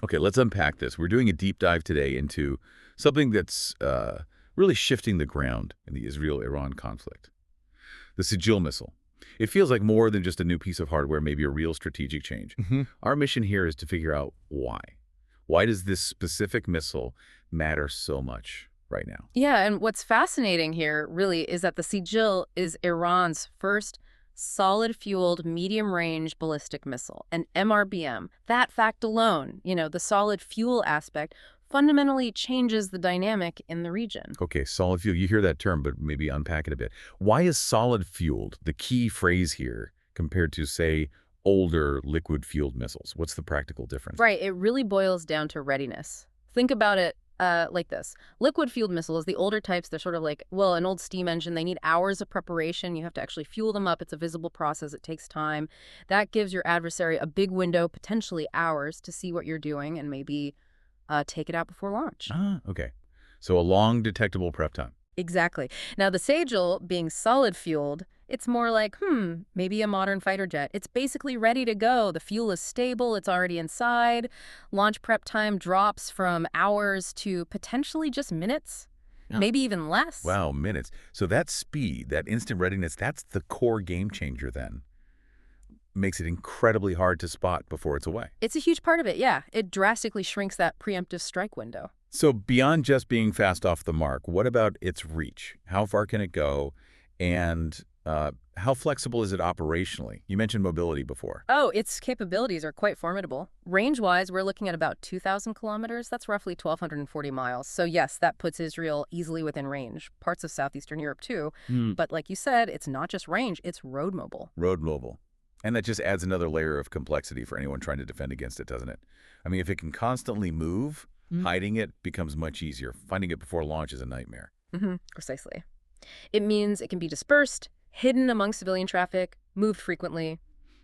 Okay, let's unpack this. We're doing a deep dive today into something that's really shifting the ground in the Israel-Iran conflict. The Sejil missile. It feels like more than just a new piece of hardware, maybe a real strategic change. Hmm. Our mission here is to figure out why. Why does this specific missile matter so much right now? Yeah, and what's fascinating here really is that the Sejil is Iran's first solid-fueled medium-range ballistic missile, an MRBM. That fact alone, the solid fuel aspect, fundamentally changes the dynamic in the region. Okay, solid fuel. You hear that term, but maybe unpack it a bit. Why is solid fueled the key phrase here compared to, say, older liquid-fueled missiles? What's the practical difference? Right, it really boils down to readiness. Think about it like this. Liquid-fueled missiles, the older types, they're sort of like, well, an old steam engine. They need hours of preparation. You have to actually fuel them up. It's a visible process. It takes time. That gives your adversary a big window, potentially hours, to see what you're doing and maybe take it out before launch. Ah, okay. So a long detectable prep time. Exactly. Now, the Sejil, being solid-fueled, it's more like, maybe a modern fighter jet. It's basically ready to go. The fuel is stable. It's already inside. Launch prep time drops from hours to potentially just minutes, Yeah. maybe even less. Wow, minutes. So that speed, that instant readiness, that's the core game changer then. Makes it incredibly hard to spot before it's away. It's a huge part of it, yeah. It drastically shrinks that preemptive strike window. So beyond just being fast off the mark, what about its reach? How far can it go? And how flexible is it operationally? You mentioned mobility before. Oh, its capabilities are quite formidable. Range-wise, we're looking at about 2,000 kilometers. That's roughly 1,240 miles. So yes, that puts Israel easily within range. Parts of southeastern Europe, too. But like you said, it's not just range, it's road mobile. Road mobile. And that just adds another layer of complexity for anyone trying to defend against it, doesn't it? I mean, if it can constantly move, hiding it becomes much easier. Finding it before launch is a nightmare. Precisely. It means it can be dispersed, hidden among civilian traffic, moved frequently,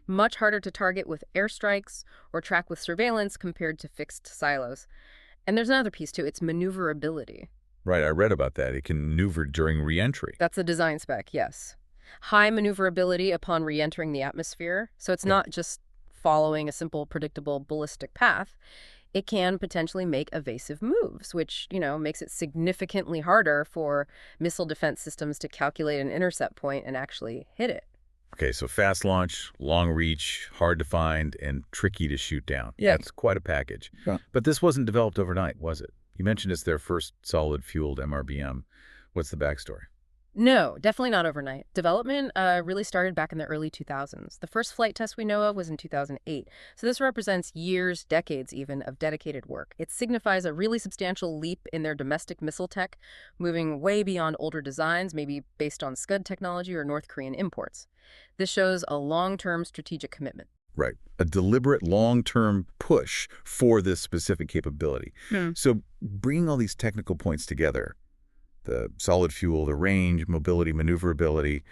much harder to target with airstrikes or track with surveillance compared to fixed silos. And there's another piece, too. It's maneuverability. Right, I read about that. It can maneuver during reentry. That's a design spec, yes. High maneuverability upon re-entering the atmosphere. So it's not just following a simple, predictable ballistic path. It can potentially make evasive moves, which, makes it significantly harder for missile defense systems to calculate an intercept point and actually hit it. Okay, so fast launch, long reach, hard to find, and tricky to shoot down. Yeah. That's quite a package. Yeah. But this wasn't developed overnight, was it? You mentioned it's their first solid-fueled MRBM. What's the backstory? No, definitely not overnight. Development really started back in the early 2000s. The first flight test we know of was in 2008. So this represents years, decades even, of dedicated work. It signifies a really substantial leap in their domestic missile tech, moving way beyond older designs, maybe based on Scud technology or North Korean imports. This shows a long-term strategic commitment. Right. A deliberate long-term push for this specific capability. So bringing all these technical points together, the solid fuel, the range, mobility, maneuverability,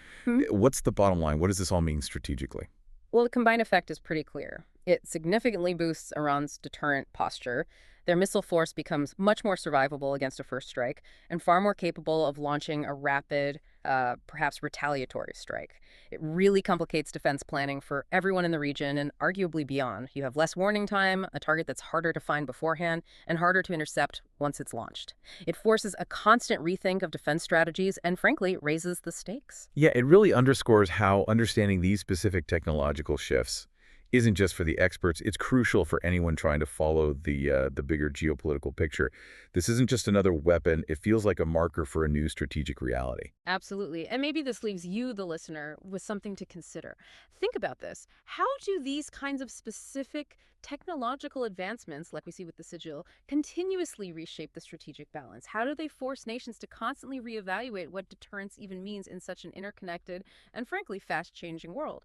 what's the bottom line? What does this all mean strategically? Well, the combined effect is pretty clear. It significantly boosts Iran's deterrent posture. Their missile force becomes much more survivable against a first strike and far more capable of launching a rapid, perhaps retaliatory strike. It really complicates defense planning for everyone in the region and arguably beyond. You have less warning time, a target that's harder to find beforehand, and harder to intercept once it's launched. It forces a constant rethink of defense strategies and, frankly, raises the stakes. Yeah, it really underscores how understanding these specific technological shifts isn't just for the experts. It's crucial for anyone trying to follow the bigger geopolitical picture. This isn't just another weapon. It feels like a marker for a new strategic reality. Absolutely. And maybe this leaves you, the listener, with something to consider. Think about this. How do these kinds of specific technological advancements, like we see with the Sejil, continuously reshape the strategic balance? How do they force nations to constantly reevaluate what deterrence even means in such an interconnected and, frankly, fast-changing world?